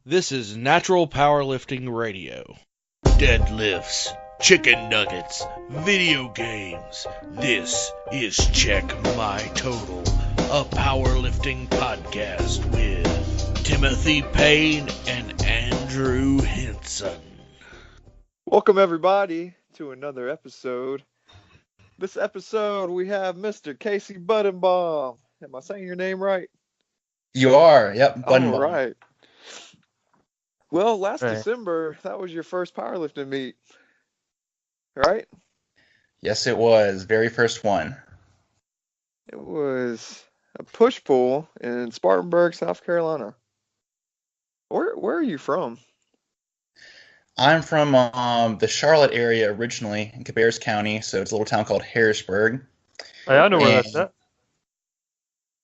This is Natural Powerlifting Radio. Deadlifts, chicken nuggets, video games. This is Check My Total, a powerlifting podcast with Timothy Payne and Andrew Hinson. Welcome everybody to another episode. This episode we have Mr. Casey Buddenbaum. Am I saying your name right? You are, yep. Buddenbaum. All right. Well, last December, that was your first powerlifting meet, right? Yes, it was. Very first one. It was a push-pull in Spartanburg, South Carolina. Where are you from? I'm from the Charlotte area originally, in Cabarrus County, so it's a little town called Harrisburg. Hey, I know where that's at.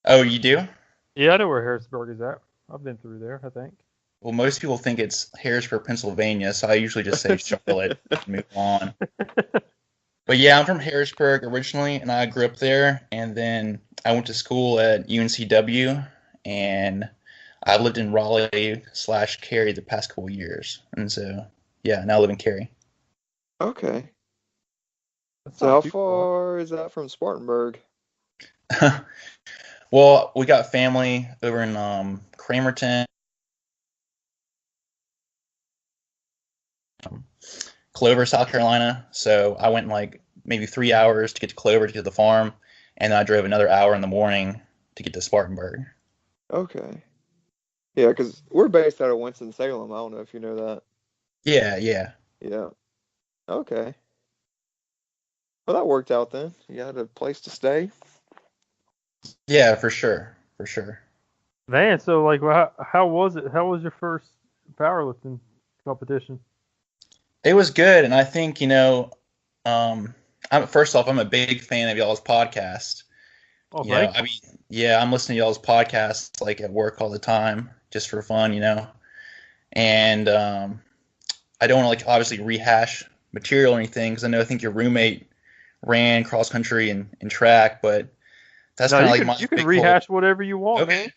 Oh, you do? Yeah, I know where Harrisburg is at. I've been through there, I think. Well, most people think it's Harrisburg, Pennsylvania, so I usually just say Charlotte and move on. But yeah, I'm from Harrisburg originally, and I grew up there, and then I went to school at UNCW, and I lived in Raleigh/Cary the past couple of years. And so, yeah, now I live in Cary. Okay. So how far is that from Spartanburg? Well, we got family over in Cramerton, Clover, South Carolina. So I went like maybe 3 hours to get to Clover to get to the farm, and then I drove another hour in the morning to get to Spartanburg. Okay. Yeah, because we're based out of Winston-Salem. I don't know if you know that. Yeah. Yeah. Okay. Well, that worked out then. You had a place to stay. Yeah, for sure. Man, so like, how was it? How was your first powerlifting competition? It was good, and I think first off, I'm a big fan of y'all's podcast. Oh, thanks. I'm listening to y'all's podcasts like at work all the time, just for fun, And I don't want to obviously rehash material or anything, because I think your roommate ran cross country and track, but that's kind of like my. You can rehash whatever you want. Okay.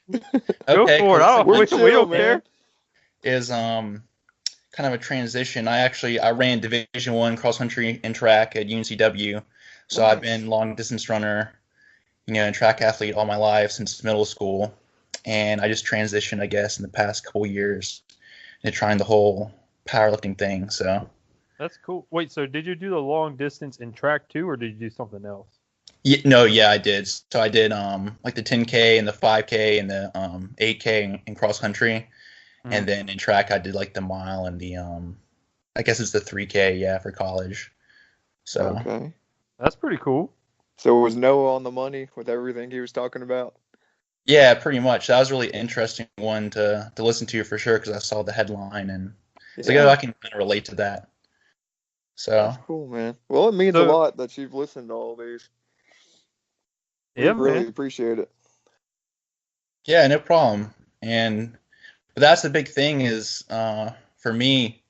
Go for it. We don't care. Is kind of a transition. I ran Division I cross country and track at UNCW, so nice. I've been long distance runner, and track athlete all my life since middle school, and I just transitioned, I guess, in the past couple years into trying the whole powerlifting thing. So that's cool. Wait, so did you do the long distance in track too, or did you do something else? Yeah, I did. So I did like the 10K and the 5K and the 8K in cross country. And then in track, I did like the mile and the, I guess it's the 3K, for college. So. Okay. That's pretty cool. So was Noah on the money with everything he was talking about? Yeah, pretty much. That was a really interesting one to listen to for sure, because I saw the headline and it's like, I can kind of relate to that. So. That's cool, man. Well, it means a lot that you've listened to all these. Yeah, we really appreciate it. Yeah, no problem. But that's the big thing is, for me,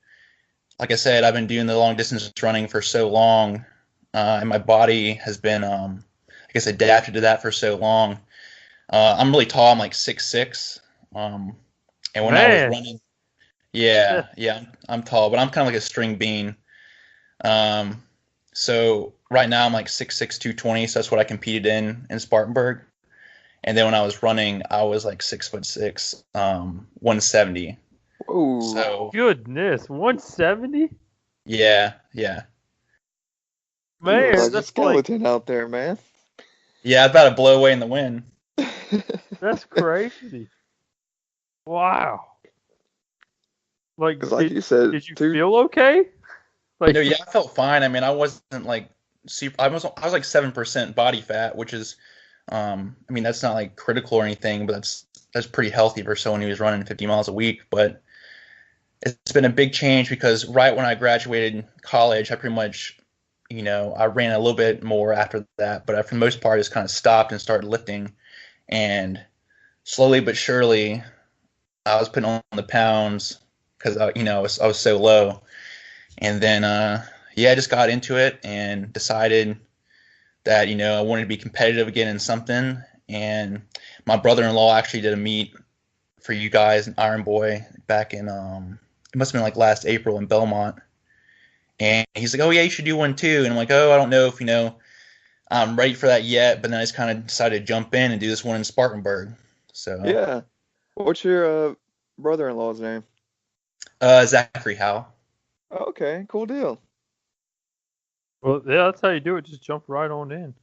like I said, I've been doing the long distance running for so long, and my body has been, adapted to that for so long. I'm really tall. I'm like 6'6", and when I was running, I'm tall, but I'm kind of like a string bean. So right now I'm like 6'6", 220, so that's what I competed in Spartanburg. And then when I was running, I was like 6'6", 170. Oh, so, goodness, 170? Yeah. Man, that's a skeleton out there, man. Yeah, I'm about to blow away in the wind. That's crazy. Wow. Like you said, did you feel okay? I felt fine. I mean, I wasn't like super. I was like 7% body fat, which is. That's not like critical or anything, but that's pretty healthy for someone who was running 50 miles a week. But it's been a big change because right when I graduated college, I pretty much, I ran a little bit more after that, but for the most part, I just kind of stopped and started lifting. And slowly but surely, I was putting on the pounds because I was so low. And then I just got into it and decided that, I wanted to be competitive again in something. And my brother-in-law actually did a meet for you guys and Iron Boy back in it must have been like last April in Belmont. And he's like, "Oh yeah, you should do one too." And I'm like, "Oh, I don't know if I'm ready for that yet." But then I just kind of decided to jump in and do this one in Spartanburg. So Yeah. What's your brother-in-law's name? Zachary Howe. Okay, cool deal. Well, yeah, that's how you do it. Just jump right on in.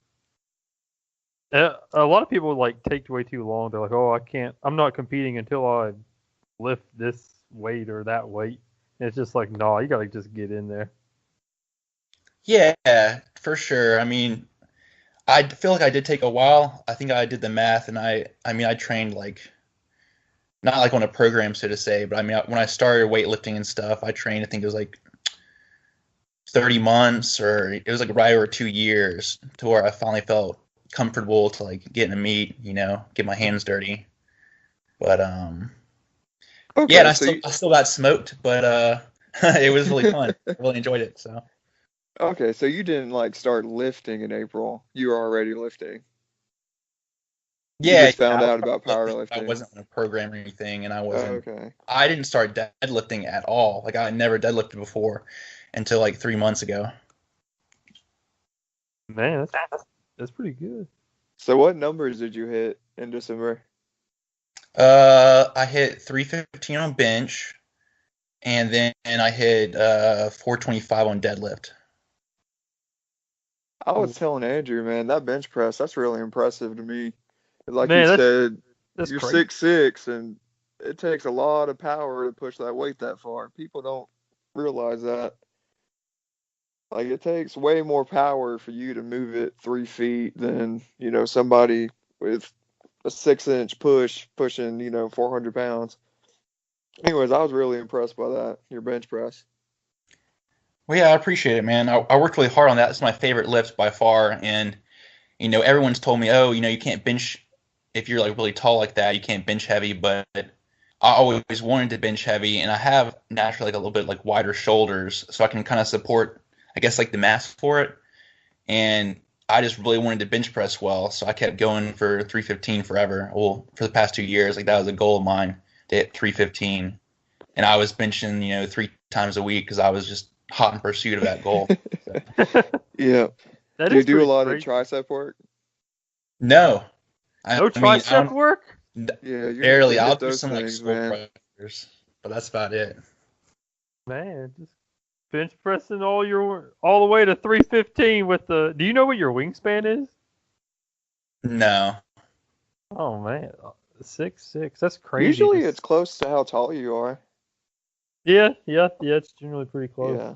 A lot of people like take way too long. They're like, "Oh, I can't. I'm not competing until I lift this weight or that weight." And it's just like, no, you gotta just get in there. Yeah, for sure. I mean, I feel like I did take a while. I think I did the math, and I trained like not like on a program, so to say, but I mean, when I started weightlifting and stuff, I trained. I think it was like 30 months, or it was like right over 2 years, to where I finally felt comfortable to like get in a meet, get my hands dirty. But Okay, yeah, and so I still got smoked, but it was really fun. I really enjoyed it. So okay, so you didn't like start lifting in April. You were already lifting. You yeah, just found I out about I powerlifting. wasn't on a program or anything, and Okay. I didn't start deadlifting at all. Like I had never deadlifted before until like 3 months ago. Man, that's pretty good. So what numbers did you hit in December? I hit 315 on bench, and then I hit 425 on deadlift. I was telling Andrew, man, that bench press, that's really impressive to me. Like Man, you said, That's you're crazy. 6'6", and it takes a lot of power to push that weight that far. People don't realize that. Like, it takes way more power for you to move it 3 feet than, somebody with a 6-inch pushing, 400 pounds. Anyways, I was really impressed by that, your bench press. Well, yeah, I appreciate it, man. I worked really hard on that. It's my favorite lift by far, and everyone's told me, oh, you can't bench if you're like really tall like that. You can't bench heavy, but I always wanted to bench heavy, and I have naturally like a little bit like wider shoulders, so I can kind of support, I guess, like the mass for it. And I just really wanted to bench press well, so I kept going for 315 forever. Well, for the past 2 years, like that was a goal of mine to hit 315, and I was benching 3 times a week because I was just hot in pursuit of that goal. So. Yeah. That Do you is do a pretty lot crazy. of tricep work? No, No tricep work? Yeah, you barely. need to I'll hit do those some like things, skull man. crushers, but that's about it. Man, just bench pressing all the way to 315 with the. Do you know what your wingspan is? No. Oh man, 6'6". That's crazy. Usually it's close to how tall you are. Yeah. It's generally pretty close. Yeah.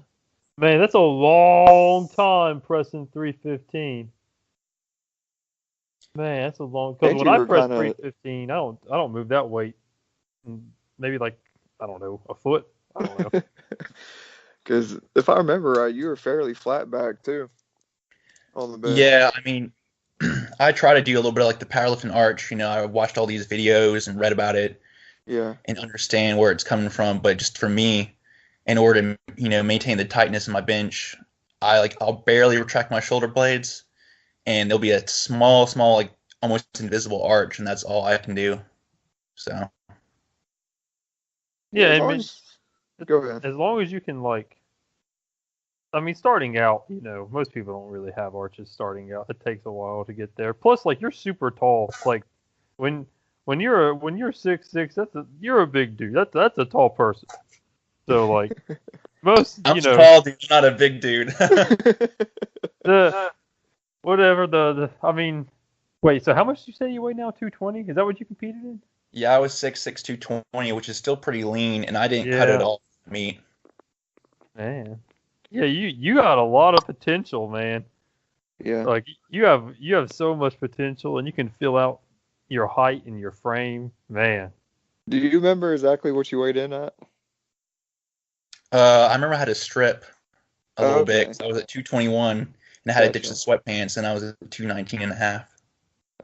Man, that's a long time pressing 315. Man, that's a long. Because And when you I were press kinda- 315, I don't move that weight. Maybe like, I don't know, a foot. I don't know. Because if I remember right, you were fairly flat back too on the bench. Yeah, I mean, I try to do a little bit of like the powerlifting arch. I watched all these videos and read about it Yeah. and understand where it's coming from. But just for me, in order to maintain the tightness in my bench, I'll barely retract my shoulder blades, and there'll be a small like almost invisible arch, and that's all I can do. So Yeah, as I long mean, as- Go ahead. as long as you can starting out, most people don't really have arches starting out. It takes a while to get there. Plus, like, you're super tall. Like, when you're 6'6", you're a big dude. That's a tall person. So like most, I'm tall, dude, not a big dude. Wait. So how much did you say you weigh now? 220? Is that what you competed in? Yeah, I was 6'6", 220, which is still pretty lean, and I didn't cut it all for meat. Man. Yeah, you got a lot of potential, man. Yeah. Like you have so much potential, and you can fill out your height and your frame, man. Do you remember exactly what you weighed in at? I remember I had to strip a little bit Okay. 'cause I was at 221, and I had to ditch the sweatpants, and I was at 219 and a half.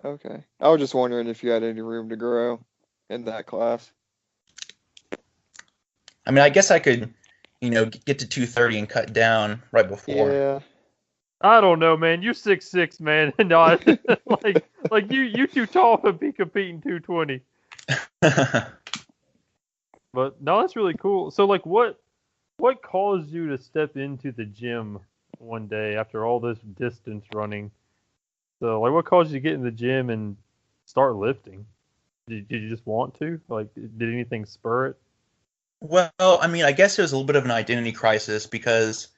Okay. I was just wondering if you had any room to grow in that class. I mean, I guess I could, get to 230 and cut down right before. Yeah. I don't know, man. You're 6'6", man. No, like you too tall to be competing 220. But no, that's really cool. So like, what caused you to step into the gym one day after all this distance running? So like, what caused you to get in the gym and start lifting? Did you just want to? Like, did anything spur it? Well, I mean, I guess it was a little bit of an identity crisis because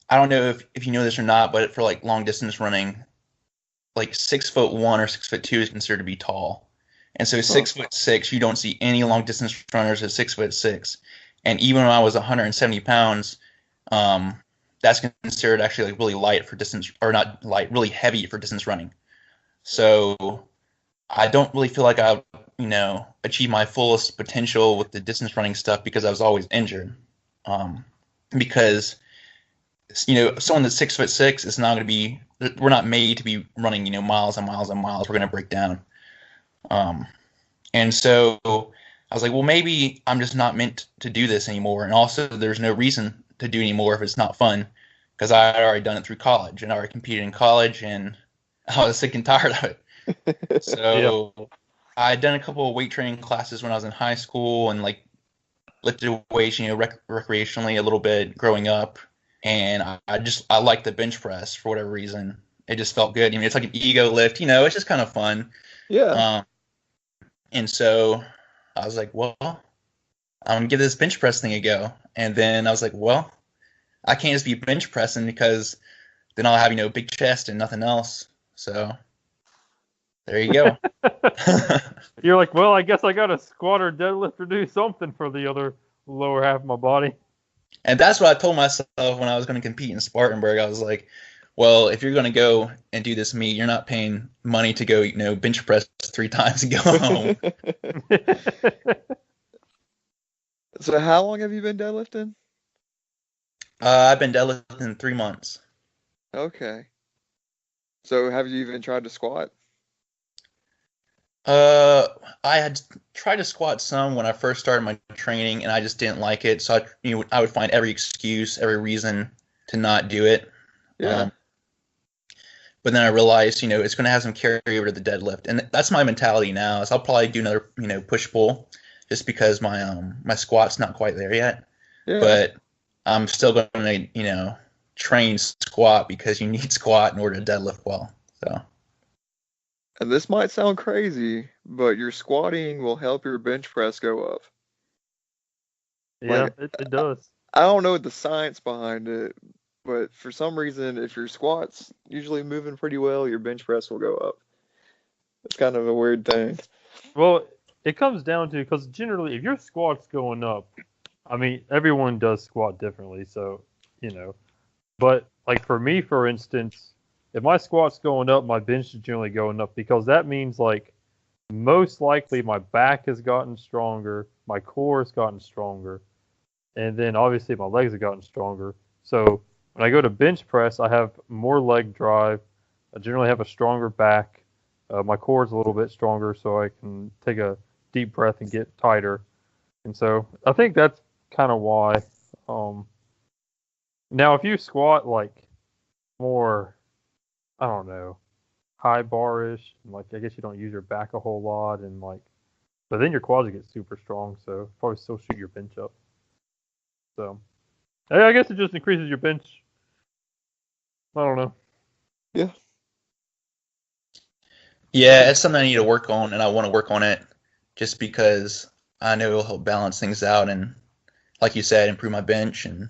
I don't know if you know this or not, but for like long distance running, like 6'1" or 6'2" is considered to be tall. And so 6'6", you don't see any long distance runners at 6'6". And even when I was 170 pounds, that's considered actually like really light for distance, or not light, really heavy for distance running. So I don't really feel like I, achieved my fullest potential with the distance running stuff because I was always injured. Because someone that's 6'6" is not going to be. We're not made to be running, miles and miles and miles. We're going to break down. And so I was like, well, maybe I'm just not meant to do this anymore. And also, there's no reason to do anymore if it's not fun, because I had already done it through college and I already competed in college, and I was sick and tired of it. So I had done a couple of weight training classes when I was in high school and like lifted weights, recreationally a little bit growing up. And I liked the bench press for whatever reason. It just felt good. I mean, it's like an ego lift, it's just kind of fun. Yeah. And so I was like, well, I'm going to give this bench press thing a go. And then I was like, well, I can't just be bench pressing because then I'll have, big chest and nothing else. So there you go. You're like, well, I guess I got to squat or deadlift or do something for the other lower half of my body. And that's what I told myself when I was going to compete in Spartanburg. I was like, well, if you're going to go and do this meet, you're not paying money to go, bench press 3 times and go home. So how long have you been deadlifting? I've been deadlifting 3 months. Okay. So have you even tried to squat? I had tried to squat some when I first started my training, and I just didn't like it. So I would find every excuse, every reason to not do it. Yeah. But then I realized, it's going to have some carry over to the deadlift, and that's my mentality now. Is I'll probably do another, push pull, just because my squat's not quite there yet. Yeah. But I'm still going to, train squat because you need squat in order to deadlift well. So. And this might sound crazy, but your squatting will help your bench press go up. Yeah, Like, it does. I don't know the science behind it, but for some reason, if your squat's usually moving pretty well, your bench press will go up. It's kind of a weird thing. Well, it comes down to, because generally, if your squat's going up, I mean, everyone does squat differently, so, But, like, for me, for instance, if my squat's going up, my bench is generally going up, because that means, like, most likely my back has gotten stronger, my core has gotten stronger, and then obviously my legs have gotten stronger. So when I go to bench press, I have more leg drive. I generally have a stronger back. My core is a little bit stronger, so I can take a deep breath and get tighter. And so I think that's kind of why. Now, if you squat like more, I don't know, high bar-ish, like I guess you don't use your back a whole lot, and like, but then your quads get super strong, so probably still shoot your bench up. So I guess it just increases your bench. I don't know. Yeah. Yeah, it's something I need to work on, and I want to work on it just because I know it'll help balance things out and, like you said, improve my bench and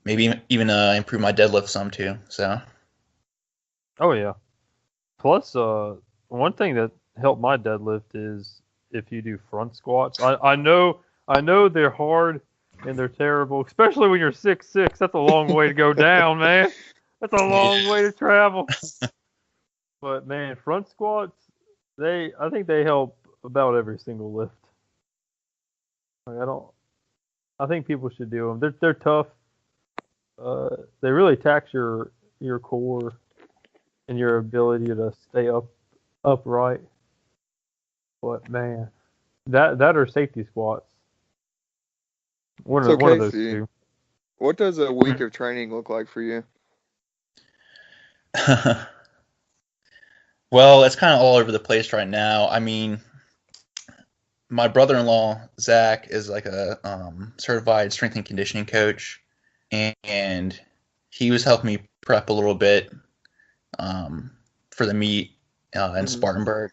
maybe even improve my deadlift some too. So. Oh yeah. Plus, one thing that helped my deadlift is if you do front squats. I know they're hard and they're terrible, especially when you're 6'6". That's a long way to go down, man. That's a long way to travel. But man, front squats, I think they help about every single lift. Like, I think people should do them. They're tough. They really tax your core and your ability to stay upright. But man, that or safety squats. One of those Casey, two. what does a week of training look like for you? Well, it's kind of all over the place right now. I mean, my brother-in-law Zach is like a certified strength and conditioning coach, and he was helping me prep a little bit for the meet in Spartanburg.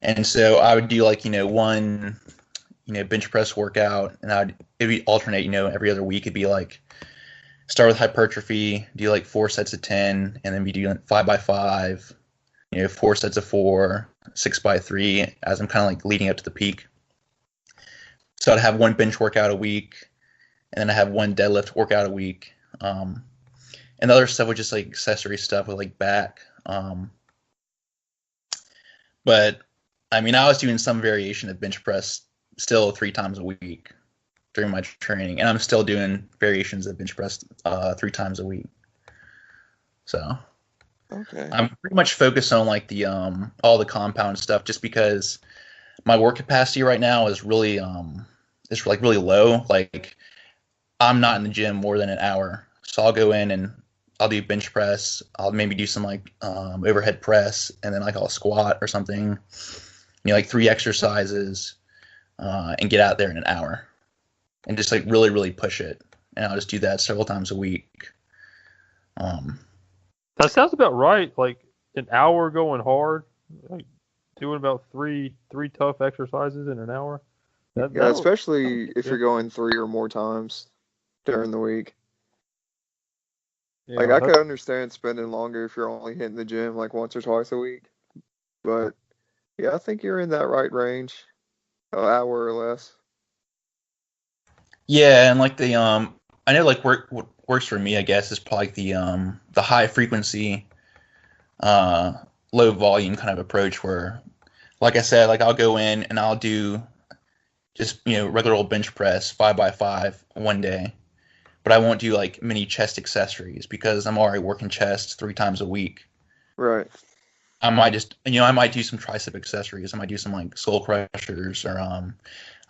And so I would do like, one, bench press workout, and it'd be alternate, every other week. It'd be like start with hypertrophy, do like 4 sets of 10, and then be doing 5x5, 4 sets of 4, 6x3, as I'm kind of like leading up to the peak. So I'd have one bench workout a week, and then I have one deadlift workout a week. And the other stuff was just like accessory stuff with like back. But I mean, I was doing some variation of bench press still 3 times a week during my training, and I'm still doing variations of bench press 3 times a week. So Okay. I'm pretty much focused on like the all the compound stuff, just because my work capacity right now is really it's like really low. Like I'm not in the gym more than an hour, so I'll go in and I'll do bench press. I'll maybe do some like overhead press, and then like I'll squat or something. Like 3 exercises, and get out there in an hour, and just like really, really push it. And I'll just do that several times a week. That sounds about right. Like an hour going hard, like doing about three tough exercises in an hour. Yeah, especially if you're going 3 or more times during the week. Yeah, Like I could understand spending longer if you're only hitting the gym like once or twice a week, but yeah, I think you're in that right range, an hour or less. Yeah, and like the I know like what works for me, I guess, is probably the high frequency, low volume kind of approach where, like I said, like I'll go in and I'll do just regular old bench press 5x5 one day, but I won't do like mini chest accessories because I'm already working chest 3 times a week. Right. I might just I might do some tricep accessories. I might do some like skull crushers, or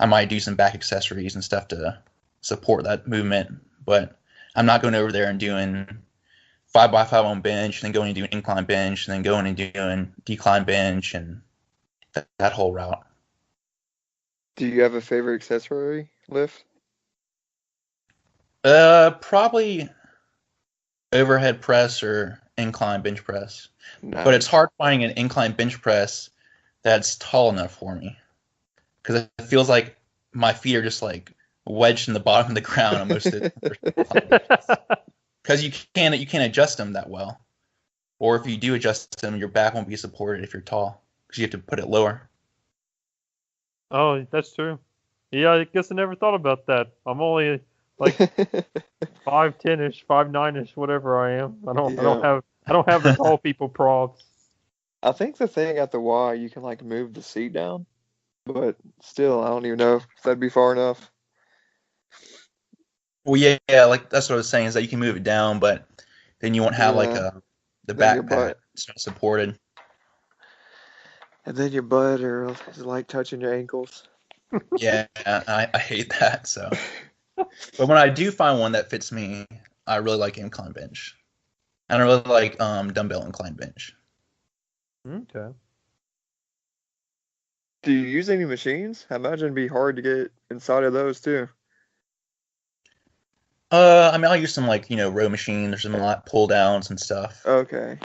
I might do some back accessories and stuff to support that movement. But I'm not going over there and doing 5x5 on bench, and then going and doing incline bench, and then going and doing decline bench, and that whole route. Do you have a favorite accessory lift? Probably overhead press or incline bench press. Nice. But it's hard finding an incline bench press that's tall enough for me, because it feels like my feet are just like wedged in the bottom of the ground almost. Because you can't adjust them that well, or if you do adjust them, your back won't be supported if you're tall, because you have to put it lower. Oh, that's true. Yeah, I guess I never thought about that. I'm only like 5'10"-ish, 5'9"-ish, whatever I am. I don't have the tall people props. I think the thing at the Y, you can like move the seat down, but still, I don't even know if that'd be far enough. Well, yeah, like that's what I was saying, is that you can move it down, but then you won't have like the Then your back butt. pad. It's not supported. And then your butt is like touching your ankles. Yeah, I hate that. So, but when I do find one that fits me, I really like incline bench. And I really like dumbbell incline bench. Okay. Do you use any machines? I imagine it'd be hard to get inside of those too. I mean, I'll use some like row machine. There's some like pull downs and stuff. Okay.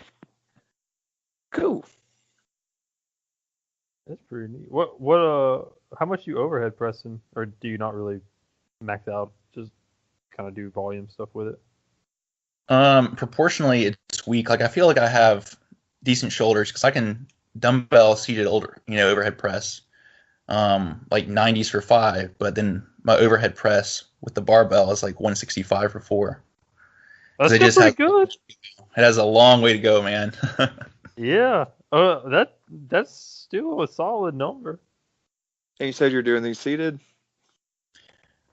Cool. That's pretty neat. How much you overhead pressing, or do you not really max out? Just kind of do volume stuff with it? Proportionally, it's weak. Like I feel like I have decent shoulders because I can dumbbell seated overhead press, like 90s for 5, but then my overhead press with the barbell is like 165 for 4. That's still pretty good. It has a long way to go, man. Yeah. That's still a solid number. And you said you're doing these seated?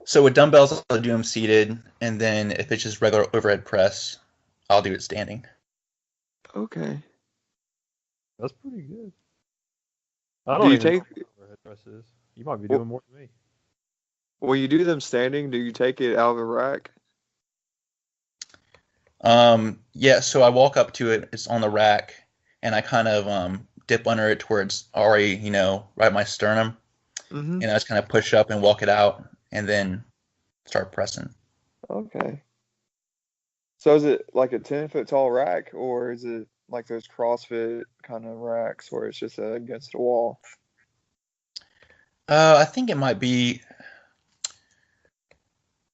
So with dumbbells, I'll do them seated, and then if it's just regular overhead press, I'll do it standing. Okay. That's pretty good. Do I don't you even know take- what overhead press is. You might be doing more than me. When you do them standing, do you take it out of a rack? Yeah, so I walk up to it, it's on the rack, and I kind of dip under it towards already, right at my sternum. Mm-hmm. and I just kind of push up and walk it out, and then start pressing. Okay. So is it like a 10-foot tall rack, or is it like those CrossFit kind of racks where it's just against a wall? I think it might be.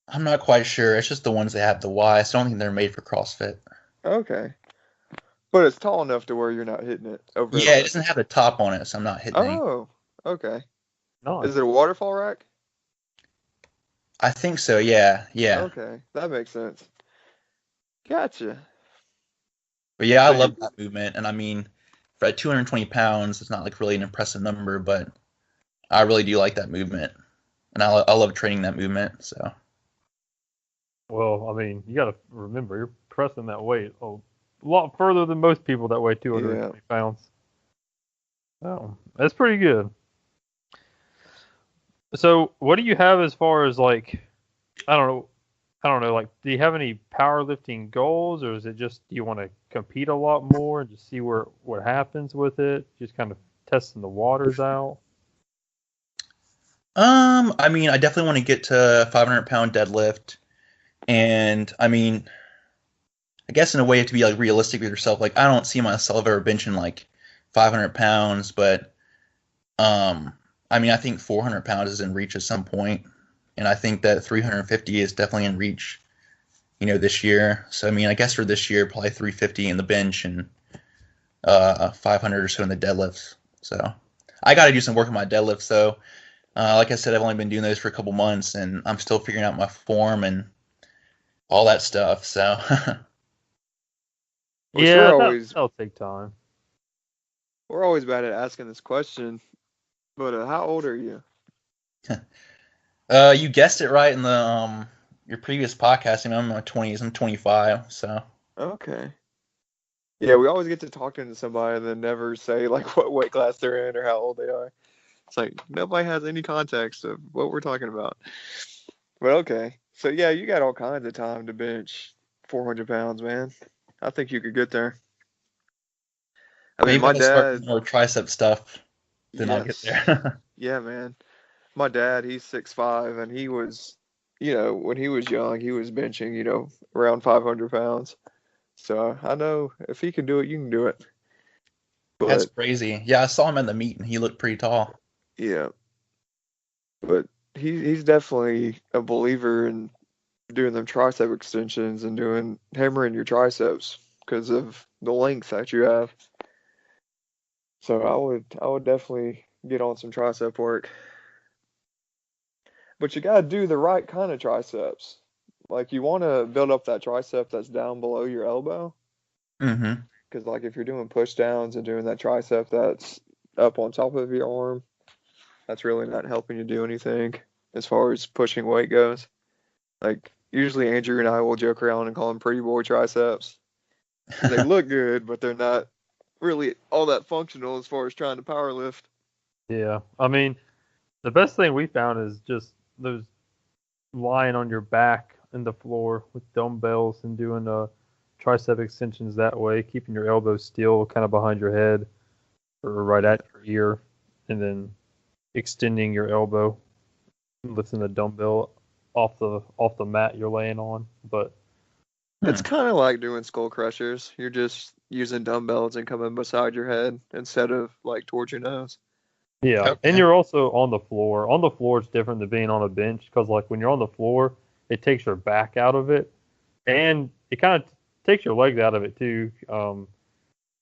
I'm not quite sure. It's just the ones that have the Y. So I don't think they're made for CrossFit. Okay. But it's tall enough to where you're not hitting it over. Yeah, it doesn't have the top on it, so I'm not hitting any. Oh, okay. Nice. Is it a waterfall rack? I think so. Yeah. Okay, that makes sense. Gotcha. But yeah, I So love that movement, and I mean, for at 220 pounds, it's not like really an impressive number, but I really do like that movement, and I love training that movement. So Well, I mean, you got to remember, you're pressing that weight a lot further than most people that weigh 220 pounds. Oh, that's pretty good. So, what do you have as far as like, I don't know, like, do you have any powerlifting goals, or is it just you want to compete a lot more and just see what happens with it, just kind of testing the waters out? I mean, I definitely want to get to 500-pound deadlift, and I mean, I guess in a way you have to be like realistic with yourself. Like, I don't see myself ever benching like 500 pounds, but I mean, I think 400 pounds is in reach at some point, and I think that 350 is definitely in reach, this year. So I mean, I guess for this year, probably 350 in the bench and 500 or so in the deadlifts. So I got to do some work on my deadlifts, though. Like I said, I've only been doing those for a couple months, and I'm still figuring out my form and all that stuff. So Well, Yeah, that'll take time. we're always bad at asking this question, but how old are you? you guessed it right in the your previous podcast. I mean, I'm in my 20s. I'm 25. So Okay. Yeah, we always get to talking to somebody and then never say like what weight class they're in or how old they are. It's like nobody has any context of what we're talking about. But okay. So yeah, you got all kinds of time to bench 400 pounds, man. I think you could get there. I mean, maybe my I'll start dad, doing more tricep stuff. Then I'll get yes. there. Yeah, man. My dad, he's 6'5", and he was, when he was young, he was benching, around 500 pounds. So I know if he can do it, you can do it. That's But crazy. Yeah, I saw him at the meet, and he looked pretty tall. yeah, but he's definitely a believer in doing them tricep extensions and doing hammering your triceps because of the length that you have. So I would definitely get on some tricep work. But you gotta do the right kind of triceps. Like you want to build up that tricep that's down below your elbow. Mm-hmm. Because like if you're doing push downs and doing that tricep that's up on top of your arm, that's really not helping you do anything as far as pushing weight goes. Like usually Andrew and I will joke around and call them pretty boy triceps. They look good, but they're not really all that functional as far as trying to power lift. Yeah, I mean, the best thing we found is just those lying on your back in the floor with dumbbells and doing tricep extensions that way, keeping your elbows still kind of behind your head or right at your ear, and then extending your elbow, lifting the dumbbell off the mat you're laying on. But It's kind of like doing skull crushers. You're just using dumbbells and coming beside your head instead of like towards your nose. yeah, Okay. and you're also on the floor. On the floor, it's different than being on a bench because, like, when you're on the floor, it takes your back out of it, and it kind of takes your legs out of it too. So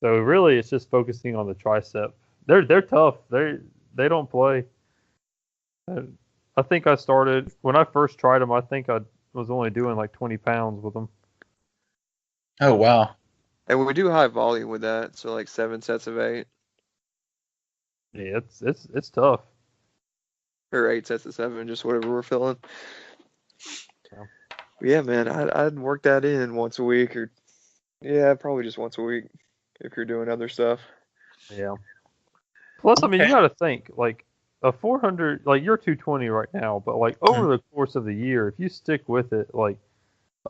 really, it's just focusing on the tricep. They're tough. They don't play. I think I started when I first tried them. I think I was only doing like 20 pounds with them. Oh wow. And we do high volume with that, so like 7 sets of 8 Yeah, it's tough. or 8 sets of 7, just whatever we're feeling. Yeah. But yeah, man, I'd work that in once a week or probably just once a week if you're doing other stuff. Yeah. Plus, I mean, you Okay. got to think like a 400, like you're 220 right now, but like over the course of the year, if you stick with it, like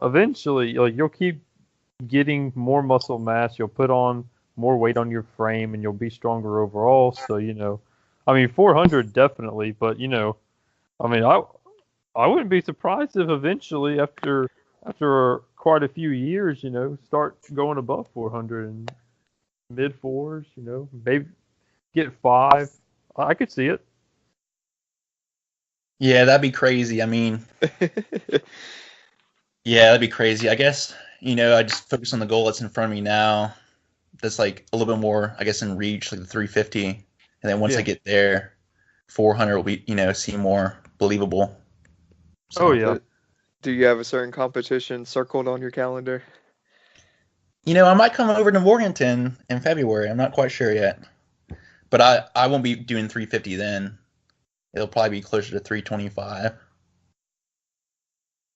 eventually, like you'll keep getting more muscle mass, you'll put on more weight on your frame, and you'll be stronger overall. So I mean, 400 definitely, but I mean, I wouldn't be surprised if eventually, after quite a few years, start going above 400 and mid fours. Maybe get 5. I could see it. Yeah, that'd be crazy. I mean, yeah, that'd be crazy. I guess, I just focus on the goal that's in front of me now. That's like a little bit more, I guess, in reach, like the 350. And then once I get there, 400 will be, seem more believable. So, Oh, yeah. Do you have a certain competition circled on your calendar? I might come over to Morganton in February. I'm not quite sure yet. But I won't be doing 350 then. It'll probably be closer to 325.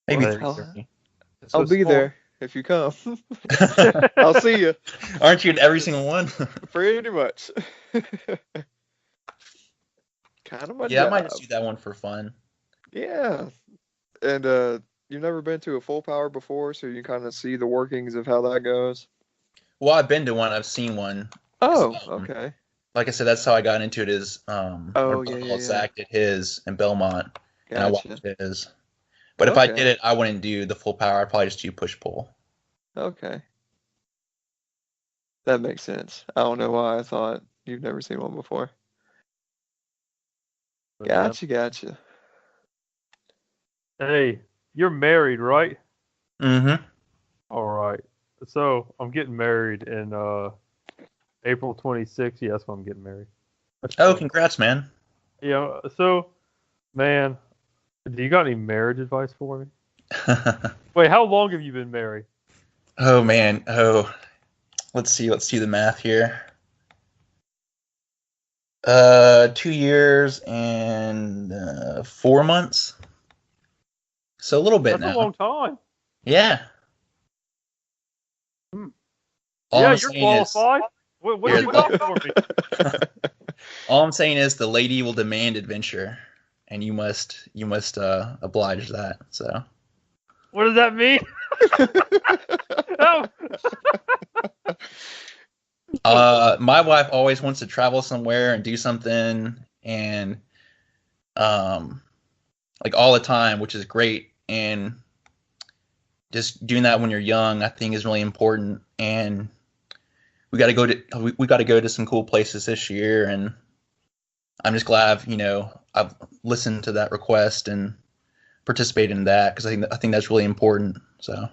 Maybe Well, 330. I'll be there if you come. I'll see you. Aren't you in every single one? Pretty much. Kind of my Yeah, job. I might just do that one for fun. Yeah. And you've never been to a full power before, so you kind of see the workings of how that goes? Well, I've been to one. I've seen one. Oh, okay. Like I said, that's how I got into it. Is Zach did his in Belmont, and I watched his. But if I did it, I wouldn't do the full power. I'd probably just do push pull. Okay. That makes sense. I don't know why I thought you've never seen one before. Gotcha. Hey, you're married, right? Mm-hmm. All right. So I'm getting married in April 26th. Yeah, that's when I'm getting married. Oh, congrats, man. Yeah. So, man, do you got any marriage advice for me? Wait, how long have you been married? Oh man. Oh, let's see. Let's do the math here. 2 years and 4 months. So a little bit now. That's a long time. Yeah. All Yeah, I'm you're saying qualified. What do you got for me? All I'm saying is the lady will demand adventure, and you must oblige that. So. What does that mean? My wife always wants to travel somewhere and do something, and like all the time, which is great. And just doing that when you're young, I think, is really important. And we got to go to some cool places this year, and I'm just glad I've listened to that request and participated in that, because I think that's really important. So.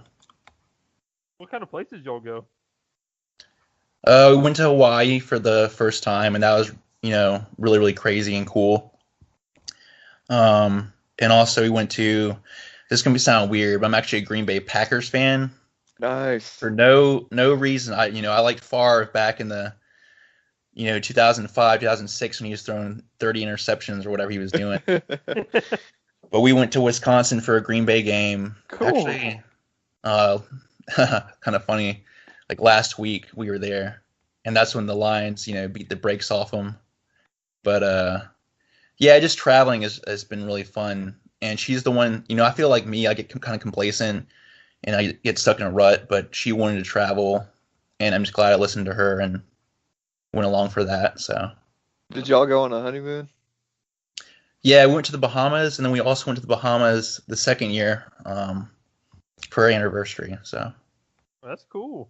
What kind of places y'all go? We went to Hawaii for the first time, and that was, really, really crazy and cool. And also we went to, this is going to sound weird, but I'm actually a Green Bay Packers fan. Nice. For no reason. I liked Favre back in the, 2005, 2006 when he was throwing 30 interceptions or whatever he was doing. But we went to Wisconsin for a Green Bay game. Cool. Actually, kind of funny. Like last week we were there, and that's when the Lions, beat the brakes off them. But yeah, just traveling has been really fun. And she's the one, I feel like me, I get kind of complacent and I get stuck in a rut. But she wanted to travel, and I'm just glad I listened to her and went along for that. So. Did y'all go on a honeymoon? Yeah, we went to the Bahamas, and then we also went to the Bahamas the second year for our anniversary. So. That's cool.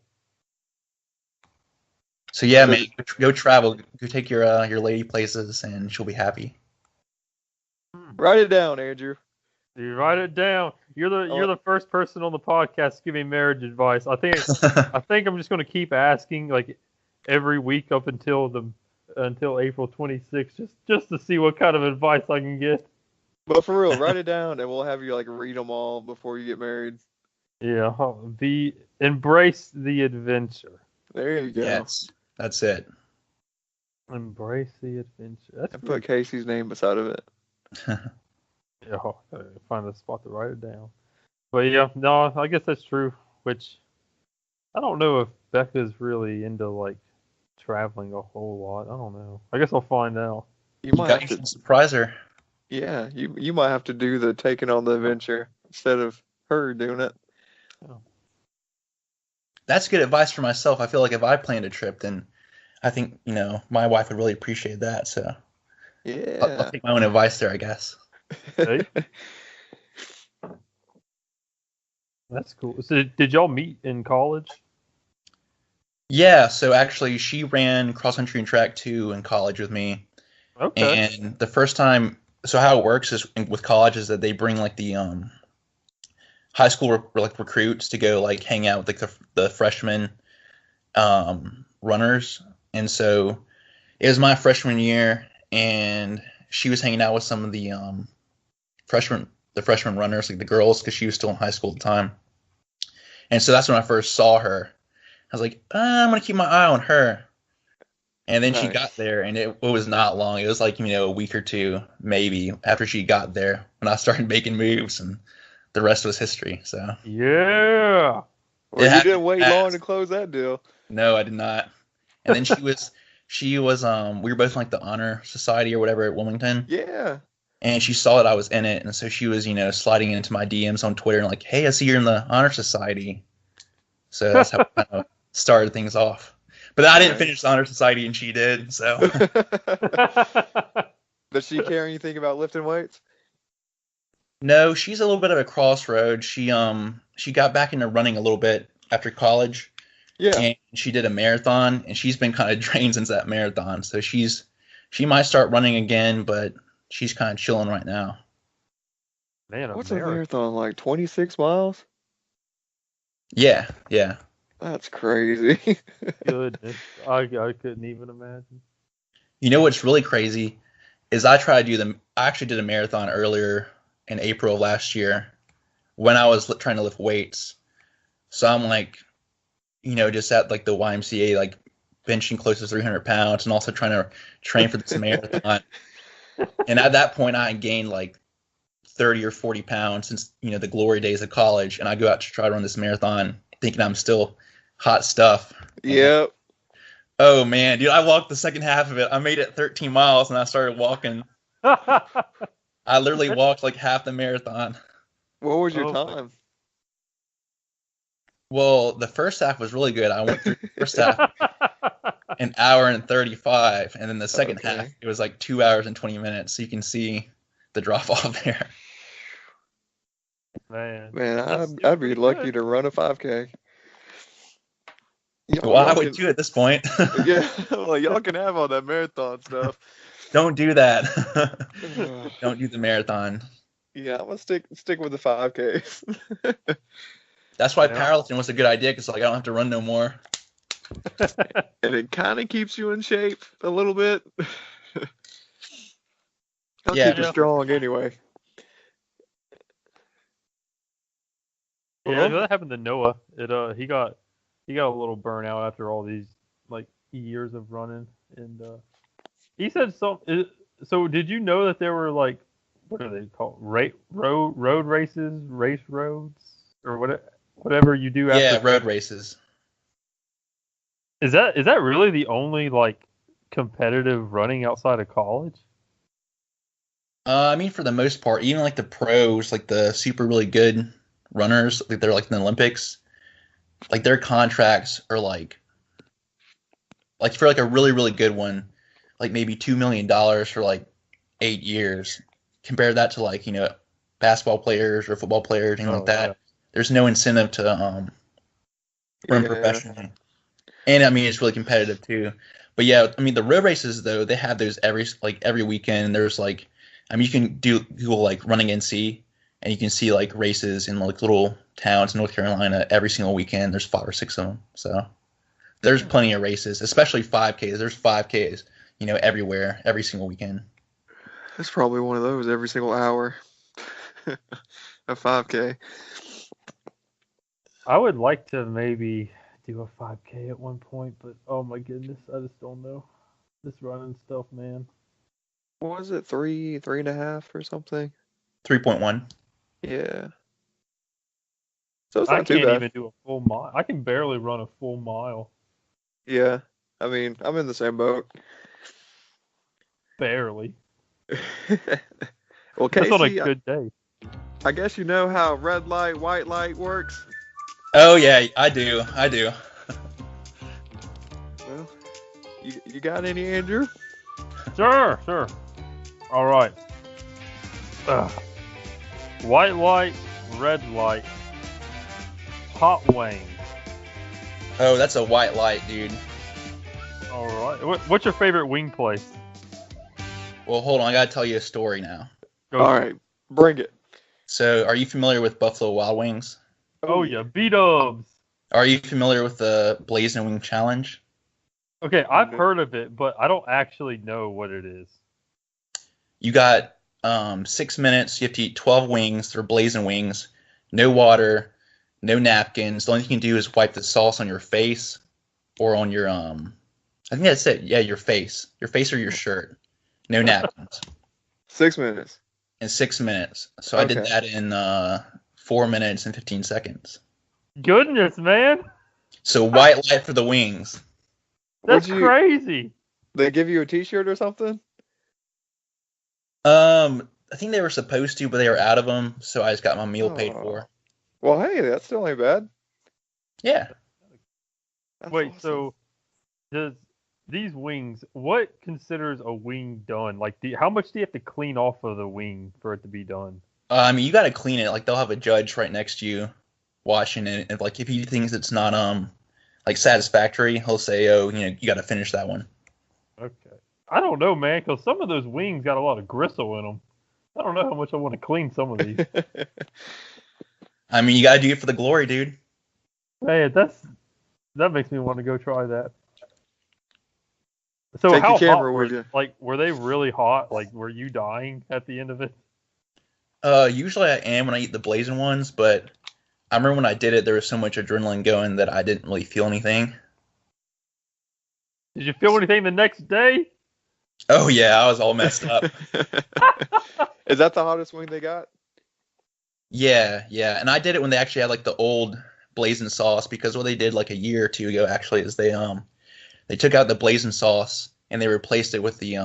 So yeah, man, go travel. Go take your lady places, and she'll be happy. Write it down, Andrew. You write it down. You're the first person on the podcast giving marriage advice. I think I'm just going to keep asking like every week up until April 26th, just to see what kind of advice I can get. But for real, write it down, and we'll have you like read them all before you get married. Yeah, embrace the adventure. There you go. Yes, that's it. Embrace the adventure. That's and put Casey's name beside of it. Yeah, find a spot to write it down. But yeah, no, I guess that's true. Which I don't know if Becca's really into like traveling a whole lot. I don't know. I guess I'll find out. You might have to surprise her. Yeah, you might have to do the taking on the adventure instead of her doing it. Oh. That's good advice for myself. I feel like if I planned a trip, then I think my wife would really appreciate that. So I'll Yeah. take my own advice there, I guess. Hey. That's cool. So did y'all meet in college? Yeah, so actually she ran cross country and track too in college with me. Okay. And the first time, so how it works is with college is that they bring like the high school like recruits to go like hang out with like the freshman runners. And so it was my freshman year, and she was hanging out with some of the freshman runners, like the girls, because she was still in high school at the time. And so that's when I first saw her. I was like, I'm gonna keep my eye on her. And then she Nice. got there, and it was not long. It was like, a week or two, maybe, after she got there, when I started making moves, and the rest was history. So Yeah. Well, you didn't wait long to close that deal. no, I did not. And then she was we were both in like the honor society or whatever at Wilmington. Yeah. And she saw that I was in it, and so she was, sliding into my DMs on Twitter and like, hey, I see you're in the honor society. So that's how we kind of started things off. But I didn't finish the honor society, and she did. So Does she care anything about lifting weights? no, she's a little bit of a crossroad. She got back into running a little bit after college. Yeah. And she did a marathon, and she's been kind of drained since that marathon. So she might start running again, but she's kind of chilling right now. Man, What's a marathon, like 26 miles? Yeah. That's crazy. Goodness, I couldn't even imagine. You know what's really crazy is I actually did a marathon earlier in April of last year when I was trying to lift weights. So I'm like, just at like the YMCA, like benching close to 300 pounds and also trying to train for this marathon. And at that point, I had gained like 30 or 40 pounds since, the glory days of college. And I go out to try to run this marathon thinking I'm still hot stuff. Yep. Oh, man, dude, I walked the second half of it. I made it 13 miles, and I started walking. I literally walked like half the marathon. What was your Oh, time? Well, the first half was really good. I went through the first half an hour and 35, and then the second Okay. half, it was like 2 hours and 20 minutes. So you can see the drop off there. Man, Man, I'd be lucky to run a 5K. Well, I would too at this point. Yeah, well, y'all can have all that marathon stuff. Don't do that. Don't do the marathon. Yeah, I'm gonna stick with the 5Ks. That's why Yeah. powerlifting was a good idea, because like I don't have to run no more. And it kind of keeps you in shape a little bit. I'll Yeah. keep you strong anyway. yeah, that happened to Noah. He got a little burnout after all these like years of running, and he said so did you know that there were like, what are they called, road races, race roads, or whatever you do after? Yeah, road races. Is that really the only like competitive running outside of college? I mean, for the most part, even like the pros, like the super really good runners, like they're like in the Olympics, like their contracts are like for like a really, really good one, like maybe $2 million for like 8 years. Compare that to like, basketball players or football players, like that. Yeah. There's no incentive to run Yeah. professionally. And I mean, it's really competitive too. But yeah, I mean, the road races though, they have those every weekend. There's like, I mean, you can Google like running NC, and you can see like races in like little towns in North Carolina every single weekend. There's 5 or 6 of them. So there's plenty of races, especially 5Ks. There's 5Ks, everywhere, every single weekend. It's probably one of those every single hour. A 5K. I would like to maybe do a 5K at one point, but oh my goodness, I just don't know. This running stuff, man. What was it, 3.5 or something? 3.1. Yeah. So it's I not too can't bad. even do a full mile. I can barely run a full mile. Yeah. I mean, I'm in the same boat. Barely. Well, That's on a Casey, good day. I guess you know how red light, white light works. Oh yeah, I do. Well, you got any, Andrew? Sure. All right. White light, red light, hot wing. Oh, that's a white light, dude. All right. What's your favorite wing place? Well, hold on. I gotta tell you a story now. Go. All right, bring it. So, are you familiar with Buffalo Wild Wings? Oh yeah, B-dubs. Are you familiar with the Blazing Wing Challenge? Okay, I've heard of it, but I don't actually know what it is. You got 6 minutes. You have to eat 12 wings. They're blazing wings. No water, no napkins. The only thing you can do is wipe the sauce on your face or on your I think that's it. Yeah, your face or your shirt. No napkins. 6 minutes. In 6 minutes. So I did that in 4 minutes and 15 seconds. Goodness, man. So white light for the wings. That's crazy. They give you a T-shirt or something? I think they were supposed to, but they were out of them, so I just got my meal paid for. Well, hey, that still ain't bad. Yeah. That's Wait, awesome. so does these wings, what considers a wing done? Like, how much do you have to clean off of the wing for it to be done? I mean, you got to clean it. Like, they'll have a judge right next to you watching it. And, like, if he thinks it's not, like, satisfactory, he'll say, oh, you got to finish that one. Okay. I don't know, man, because some of those wings got a lot of gristle in them. I don't know how much I want to clean some of these. I mean, you got to do it for the glory, dude. Man, that makes me want to go try that. So Take how your camera hot with you. Like, were they really hot? Like, were you dying at the end of it? Usually I am when I eat the blazing ones, but I remember when I did it, there was so much adrenaline going that I didn't really feel anything. Did you feel anything the next day? Oh, yeah, I was all messed up. Is that the hottest wing they got? Yeah. And I did it when they actually had, like, the old blazing sauce, because what they did, like, a year or two ago, actually, is they took out the blazing sauce and they replaced it with the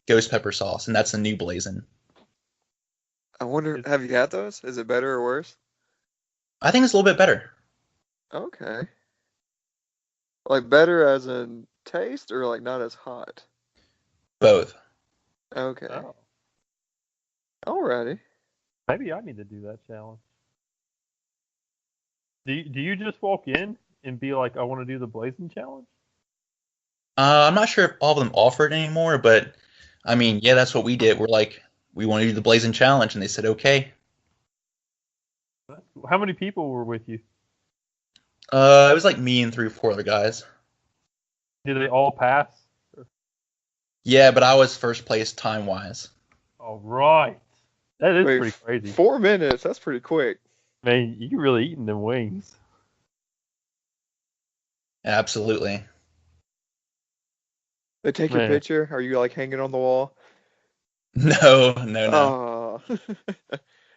ghost pepper sauce, and that's the new blazing. I wonder, have you had those? Is it better or worse? I think it's a little bit better. Okay. Like better as in taste or like not as hot? Both. Okay. Oh, Alrighty. maybe I need to do that challenge. Do you just walk in and be like, I want to do the blazing challenge? I'm not sure if all of them offer it anymore, but I mean, yeah, that's what we did. We're like, we want to do the blazing challenge, and they said okay. How many people were with you? It was like me and 3 or 4 other guys. Did they all pass? Yeah, but I was first place time wise. All right. That is Wait, pretty crazy. 4 minutes, that's pretty quick. Man, you really eating them wings. Absolutely. They take your picture? Are you like hanging on the wall? No. Oh.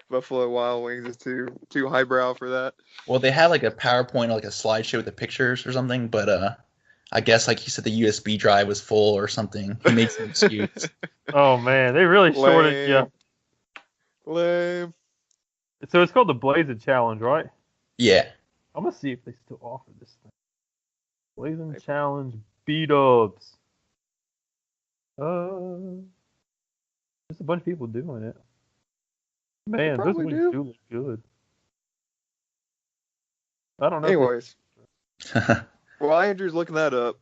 Buffalo Wild Wings is too highbrow for that. Well, they had like a PowerPoint, like a slideshow with the pictures or something, but I guess like he said the USB drive was full or something. He made some excuse. Oh man, they really shorted you. Lame. So it's called the Blazing Challenge, right? Yeah. I'm gonna see if they still offer this thing. Blazing Challenge B-dubs. There's a bunch of people doing it. Man, those wings do look good. I don't know. Anyways. While Andrew's looking that up,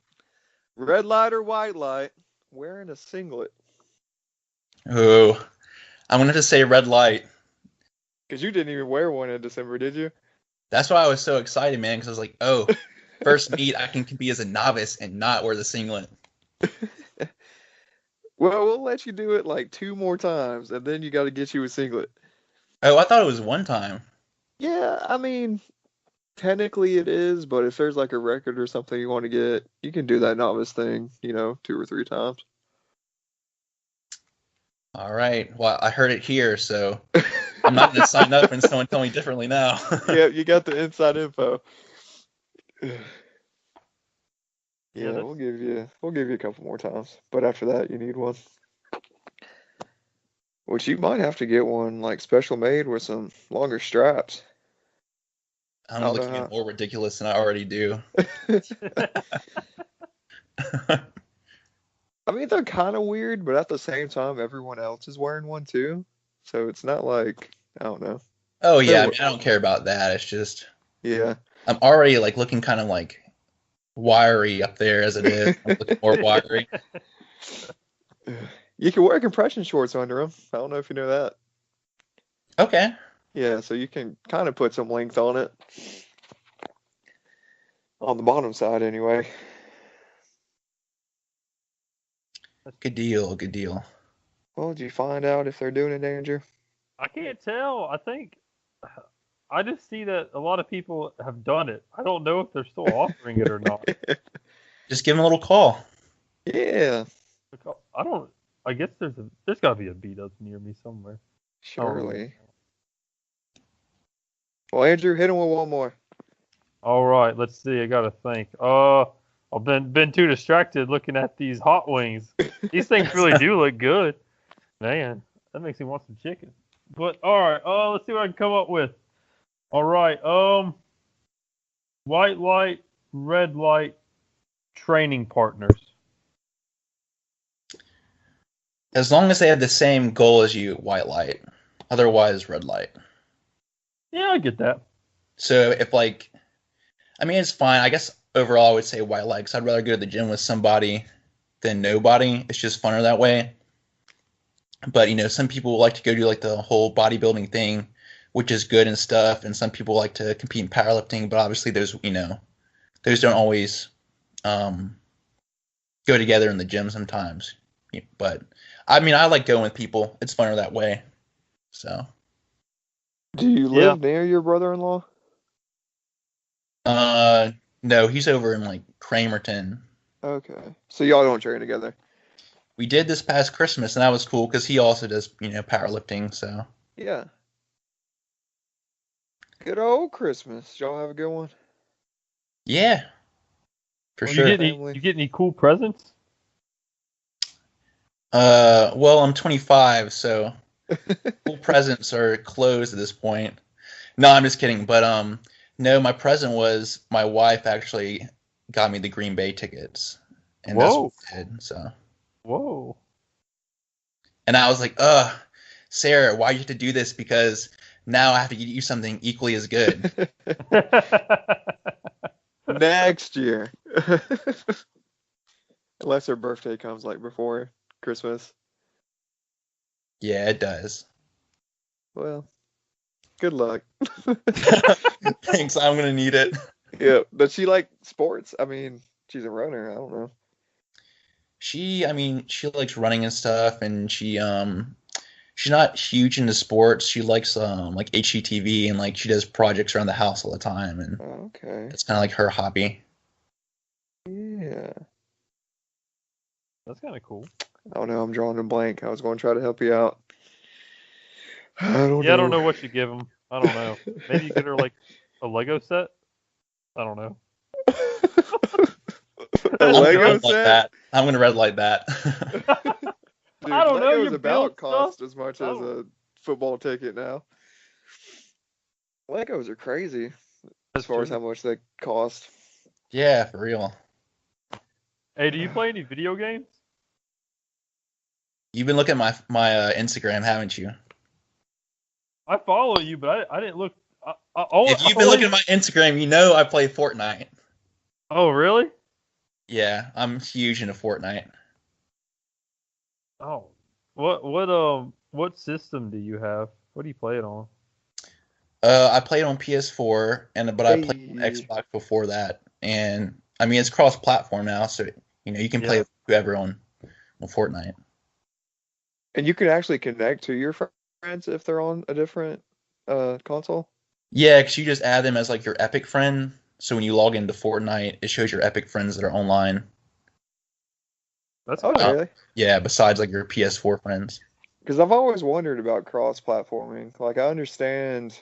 red light or white light, wearing a singlet. Oh, I'm going to say red light. Because you didn't even wear one in December, did you? That's why I was so excited, man, because I was like, oh, first meet, I can be as a novice and not wear the singlet. Well, we'll let you do it like 2 more times, and then you got to get you a singlet. Oh, I thought it was one time. Yeah, I mean, technically it is, but if there's like a record or something you want to get, you can do that novice thing, 2 or 3 times. All right. Well, I heard it here, so I'm not going to sign up and someone tell me differently now. Yeah, you got the inside info. Yeah, we'll give you a couple more times, but after that, you need one. Which you might have to get one like special made with some longer straps. I'm looking at more ridiculous than I already do. I mean, they're kind of weird, but at the same time, everyone else is wearing one too. So it's not like, I don't know. Oh yeah, I They're- mean, I don't care about that. It's just Yeah. I'm already like looking kind of like wiry up there as it is. I'm looking more wiry. You can wear compression shorts under them. I don't know if you know that. Okay. Yeah, so you can kind of put some length on it. On the bottom side, anyway. Good deal. Good deal. Well, did you find out if they're doing a danger? I can't tell. I think I just see that a lot of people have done it. I don't know if they're still offering it or not. Just give him a little call. Yeah, I don't. I guess there's got to be a beat up near me somewhere. surely. Well, Andrew, hit him with one more. All right, let's see. I gotta think. I've been too distracted looking at these hot wings. These things really do look good, man. That makes me want some chicken. But all right, let's see what I can come up with. All right, white light, red light, training partners. As long as they have the same goal as you, white light. Otherwise, red light. Yeah, I get that. So if like, I mean, it's fine. I guess overall I would say white light, 'cause I'd rather go to the gym with somebody than nobody. It's just funner that way. But, some people like to go do like the whole bodybuilding thing, which is good and stuff. And some people like to compete in powerlifting, but obviously those don't always go together in the gym sometimes. But I mean, I like going with people. It's funner that way. So. Do you live near your brother-in-law? No, he's over in like Cramerton. Okay. So y'all don't train together? We did this past Christmas, and that was cool because he also does, powerlifting. So Yeah. Good old Christmas. Did y'all have a good one? yeah, for Well, sure. You get any cool presents? Well, I'm 25, so cool presents are closed at this point. No, I'm just kidding. But no, my present was my wife actually got me the Green Bay tickets, and that's what we did. So. Whoa. And I was like, Sarah, why you have to do this? Because now I have to get you something equally as good. Next year. Unless her birthday comes like before Christmas. Yeah, it does. Well, good luck. Thanks, I'm going to need it. Yeah, does she like sports? I mean, she's a runner. I don't know. She likes running and stuff, and she's not huge into sports. She likes like HGTV, and like she does projects around the house all the time, and Okay. that's kind of like her hobby. Yeah. That's kind of cool. I don't know. I'm drawing a blank. I was going to try to help you out. I don't know. I don't know what you give them. I don't know. Maybe you get her like a Lego set. I don't know. A Lego Like set? that. I'm going to red light that. Dude, I don't know, Legos you about build cost stuff. as much as a football ticket now. Legos are crazy as far as how much they cost. Yeah, for real. Hey, do you play any video games? You've been looking at my Instagram, haven't you? I follow you, but I didn't look. If you've been looking at my Instagram, you know I play Fortnite. Oh, really? Yeah, I'm huge into Fortnite. Oh, what system do you have? What do you play it on? I played on PS4, but I played on Hey. Xbox before that, and I mean it's cross-platform now, so you can play with whoever on Fortnite. And you can actually connect to your friends if they're on a different console? Yeah, because you just add them as like your Epic friend. So when you log into Fortnite, it shows your Epic friends that are online. That's Oh, cool. really? Yeah, besides like your PS4 friends. Because I've always wondered about cross-platforming. Like, I understand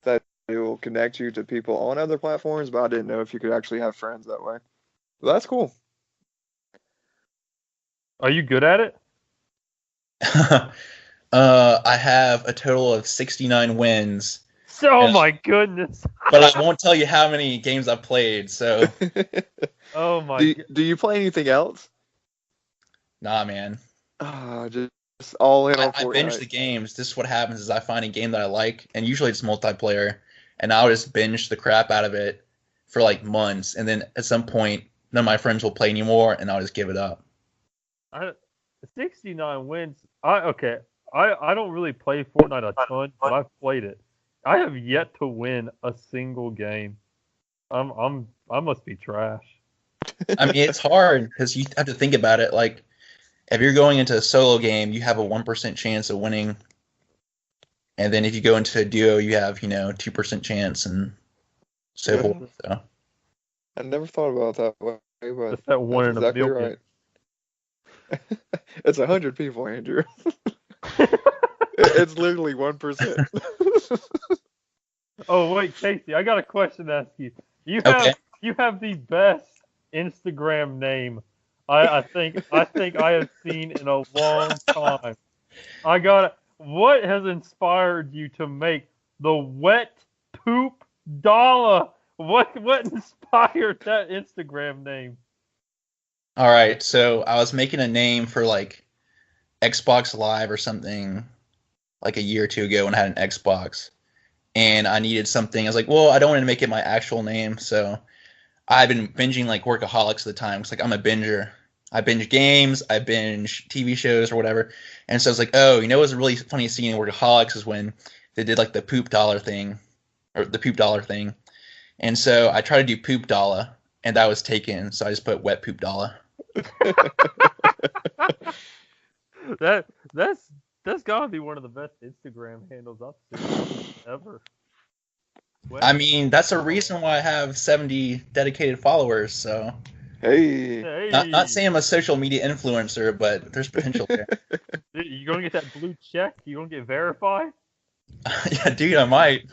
that it will connect you to people on other platforms, but I didn't know if you could actually have friends that way. Well, that's cool. Are you good at it? I have a total of 69 wins, Oh Yeah. my goodness! but I won't tell you how many games I've played. So Oh my! Do you play anything else? Nah, man. Just all in on I binge Fortnite. the games. This is what happens is I find a game that I like, and usually it's multiplayer, and I'll just binge the crap out of it for like months, and then at some point, none of my friends will play anymore, and I'll just give it up. 69 wins. I don't really play Fortnite a ton, but I've played it. I have yet to win a single game. I must be trash. I mean, it's hard because you have to think about it. Like, if you're going into a solo game, you have a 1% chance of winning. And then if you go into a duo, you have, 2% chance and so forth. So. I never thought about it that way, but Just that one in exactly a million. right. It's 100 people, Andrew. It's literally 1%. Oh wait, Casey, I got a question to ask you. You have the best Instagram name I think I have seen in a long time. What has inspired you to make the wet poop dollar? What inspired that Instagram name? All right, so I was making a name for like Xbox Live or something like a year or two ago when I had an Xbox, and I needed something. I was like, well, I don't want to make it my actual name, so I've been binging like Workaholics at the time. It's like I'm a binger. I binge games, I binge TV shows or whatever, and so I was like, oh, what's a really funny scene in Workaholics is when they did like the poop dollar thing, and so I tried to do poop dollar, and that was taken, so I just put wet poop dollar. That's gotta be one of the best Instagram handles I've seen ever. I mean, that's a reason why I have 70 dedicated followers. So, hey. Not saying I'm a social media influencer, but there's potential there. You gonna get that blue check? You gonna get verified? Yeah, dude, I might.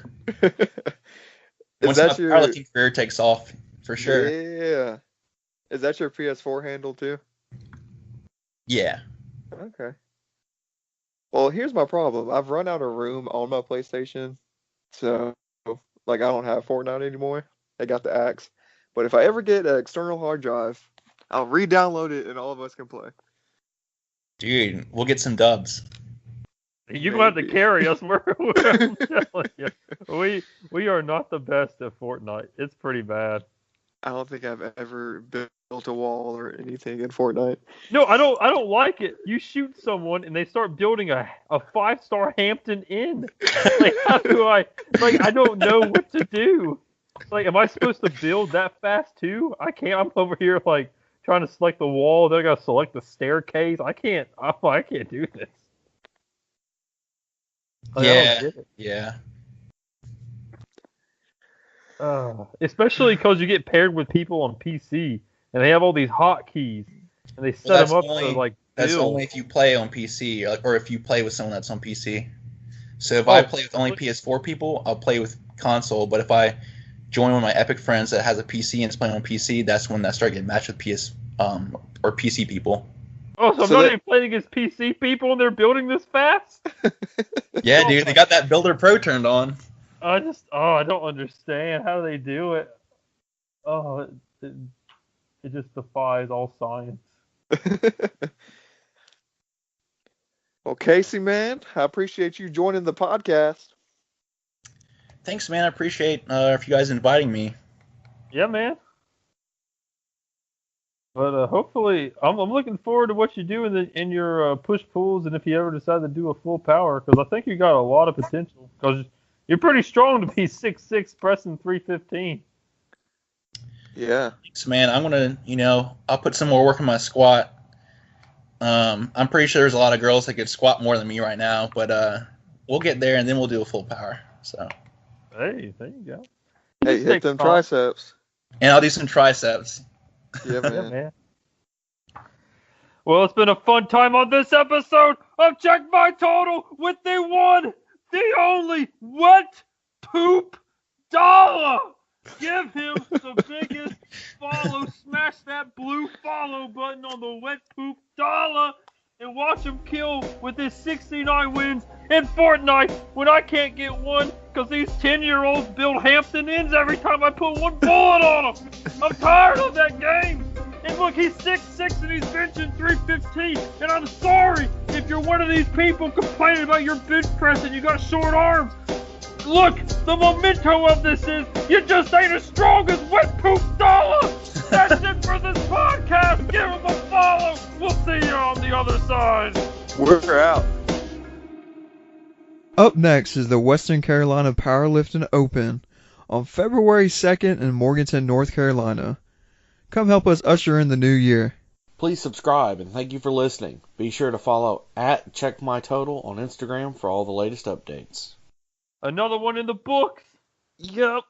Once my powerlifting career takes off, for sure. Yeah. Is that your PS4 handle too? Yeah. Okay. Well, here's my problem. I've run out of room on my PlayStation, so I don't have Fortnite anymore. I got the Axe, but if I ever get an external hard drive, I'll re-download it and all of us can play. Dude, we'll get some dubs. You're gonna have to carry us. I'm telling you, we are not the best at Fortnite. It's pretty bad. I don't think I've ever built a wall or anything in Fortnite. No, I don't like it. You shoot someone and they start building a 5-star Hampton Inn. Like, how do I don't know what to do. Like, am I supposed to build that fast too? I can't. I'm over here like trying to select the wall. Then I gotta select the staircase. I can't do this. Like, yeah. Especially because you get paired with people on PC and they have all these hotkeys and they set them up to like. That's only if you play on PC or if you play with someone that's on PC. So if I play with only PS4 people, I'll play with console. But if I join one of my Epic friends that has a PC and is playing on PC, that's when I start getting matched with or PC people. Oh, so I'm not even playing against PC people and they're building this fast? Yeah, dude, they got that Builder Pro turned on. I don't understand. How do they do it? Oh, it just defies all science. Well, Casey, man, I appreciate you joining the podcast. Thanks, man. I appreciate if you guys inviting me. Yeah, man. But hopefully, I'm looking forward to what you do in your push-pulls and if you ever decide to do a full power, because I think you got a lot of potential. Because you're pretty strong to be 6'6", pressing 315. Yeah. Thanks, man. I'm going to, I'll put some more work in my squat. I'm pretty sure there's a lot of girls that could squat more than me right now, but we'll get there and then we'll do a full power. So. Hey, there you go. Hey, hit them triceps. And I'll do some triceps. Yeah, man. Yeah, man. Well, it's been a fun time on this episode of Check My Total with the one, the only wet poop dollar. Give him the biggest follow. Smash that blue follow button on the wet poop dollar and watch him kill with his 69 wins in Fortnite when I can't get one because these 10-year-olds build Hampton Inns every time I put one bullet on them. I'm tired of that game. And look, he's 6'6" and he's benching 315. And I'm sorry if you're one of these people complaining about your bench press and you got short arms. Look, the memento of this is you just ain't as strong as Wet Poop Dollar. That's it for this podcast. Give him a follow. We'll see you on the other side. We're out. Up next is the Western Carolina Powerlifting Open on February 2nd in Morganton, North Carolina. Come help us usher in the new year. Please subscribe and thank you for listening. Be sure to follow @CheckMyTotal on Instagram for all the latest updates. Another one in the books. Yep.